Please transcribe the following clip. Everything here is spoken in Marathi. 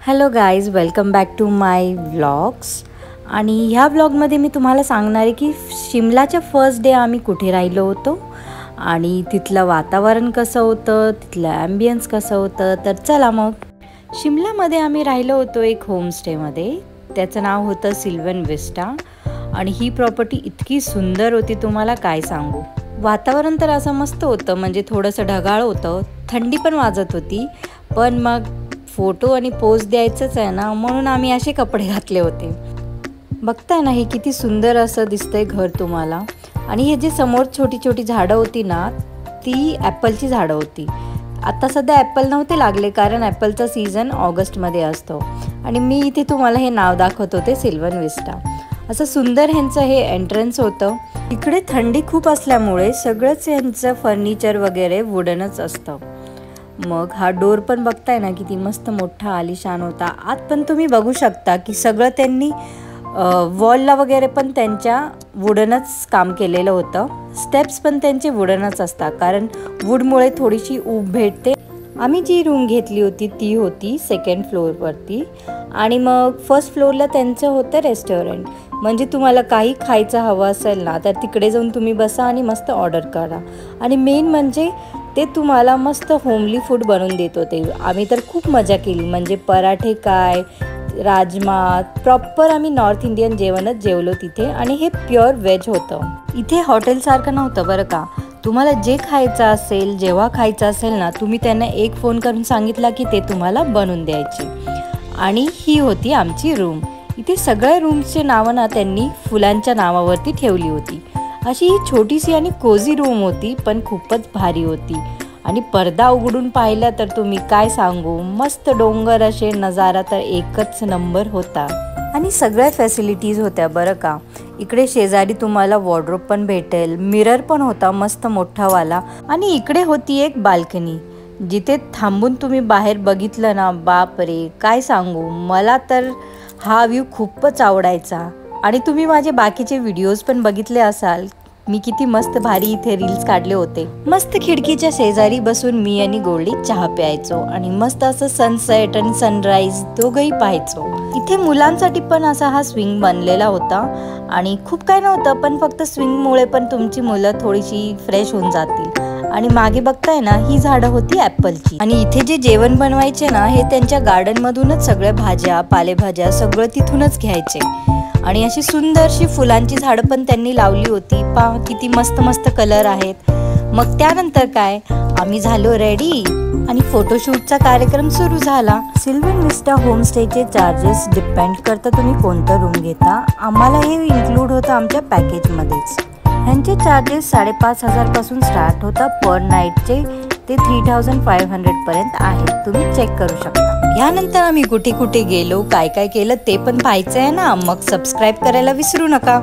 Hello guys, welcome back to my vlogs. आणि ह्या व्लॉगमध्ये मी तुम्हाला सांगणार आहे की शिमलाच्या फर्स्ट डे आम्ही कुठे राहिलो होतो आणि तिथलं वातावरण कसं होतं, तिथलं ॲम्बियन्स कसं होतं. तर चला मग. शिमल्यामध्ये आम्ही राहिलो होतो एक होमस्टेमध्ये. त्याचं नाव होतं सिल्वन विस्टा आणि ही प्रॉपर्टी इतकी सुंदर होती, तुम्हाला काय सांगू. वातावरण तर असं मस्त होतं, म्हणजे थोडंसं ढगाळ होतं, थंडी पण वाजत होती. पण मग फोटो आणि पोज द्यायचंच आहे ना, म्हणून आम्ही असे कपडे घातले होते. बघताय ना, हे किती सुंदर असं दिसतंय घर तुम्हाला. आणि हे जे समोर छोटी छोटी झाडं होती ना, ती ॲपलची झाडं होती. आता सध्या ॲपल नव्हते लागले, कारण ॲपलचा सीझन ऑगस्टमध्ये असतो. आणि मी इथे तुम्हाला हे नाव दाखवत होते, सिल्वन विस्टा. असं सुंदर ह्यांचं हे एंट्रन्स होतं. इकडे थंडी खूप असल्यामुळे सगळंच ह्यांचं फर्निचर वगैरे वुडनच असतं. मग हा डोर पण बघताय ना, किती मस्त मोठा आलिशान होता. आत पण तुम्ही बघू शकता की सगळं त्यांनी वॉलला वगैरे पण त्यांच्या वुडनच काम केलेलं होतं. स्टेप्स पण त्यांचे वुडनच असतात, कारण वूडमुळे थोडीशी ऊब भेटते. आम्ही जी रूम घेतली होती ती होती सेकंड फ्लोअरवरती. आणि मग फर्स्ट फ्लोअरला त्यांचं होतं रेस्टॉरंट. म्हणजे तुम्हाला काही खायचं हवं असेल ना, तर तिकडे जाऊन तुम्ही बसा आणि मस्त ऑर्डर करा. आणि मेन म्हणजे ते तुम्हाला मस्त होमली फूड बनवून देत होते. आम्ही तर खूप मजा केली. म्हणजे पराठे काय, राजमा, प्रॉपर आम्ही नॉर्थ इंडियन जेवणच जेवलो तिथे. आणि हे प्युअर व्हेज होतं. इथे हॉटेलसारखं नव्हतं बरं का. तुम्हाला जे खायचं असेल, जेव्हा खायचं असेल ना, तुम्ही त्यांना एक फोन करून सांगितला की ते तुम्हाला बनवून द्यायचे. आणि ही होती आमची रूम. इथे सगळ्या रूम्सचे नावं ना त्यांनी फुलांच्या नावावरती ठेवली होती. अशी ही छोटीशी आणि कोझी रूम होती, पण खूपच भारी होती. आणि पडदा उघडून पाहिला तर तुम्ही काय सांगू, मस्त डोंगर असे नजारा तर एकच नंबर होता. आणि सगळ्या फॅसिलिटीज होत्या बरं का. इकडे शेजारी तुम्हाला वॉर्डरोब पण भेटेल, मिरर पण होता मस्त मोठावाला. आणि इकडे होती एक बाल्कनी, जिथे थांबून तुम्ही बाहेर बघितलं ना, बापरे काय सांगू. मला तर हा व्ह्यू खूपच आवडायचा. आणि तुम्ही माझे बाकीचे व्हिडिओज पण बघितले असाल, मी किती मस्त भारी इथे रील्स काढले होते. मस्त खिडकीच्या शेजारी बसून मी आणि गोल्डी चहा प्यायचो आणि मस्त असं सनसेट आणि सनराईज दोघंही पाहायचो. इथे मुलांसाठी पण असा हा स्विंग बनलेला होता. आणि खूप काय नव्हतं, पण फक्त स्विंगमुळे पण तुमची मुलं थोडीशी फ्रेश होऊन जातील. आणि मागे बघताय ना, ही झाडं होती ॲपलची. आणि इथे जे जेवण बनवायचे ना, हे त्यांच्या गार्डनमधूनच सगळ्या भाज्या, पालेभाज्या सगळं तिथूनच घ्यायचे. आणि अशी सुंदरशी फुलांची झाडं पण त्यांनी लावली होती. पहा किती मस्त मस्त कलर आहेत. मग त्यानंतर काय, आम्ही झालो रेडी आणि फोटोशूटचा कार्यक्रम सुरू झाला. सिल्वन विस्टा होमस्टेचे चार्जेस डिपेंड करतं तुम्ही कोणतं रूम घेता. आम्हाला हे इन्क्लूड होतं आमच्या पॅकेजमध्येच. ह्यांचे चार्जेस 5,500 पासून स्टार्ट होता पर नाईटचे, ते 3,500 पर्यंत आहेत. तुम्ही चेक करू शकता. यानंतर आम्ही कुठे कुठे गेलो, काय काय केलं ते पण पाहायचं आहे ना, मग सबस्क्राईब करायला विसरू नका.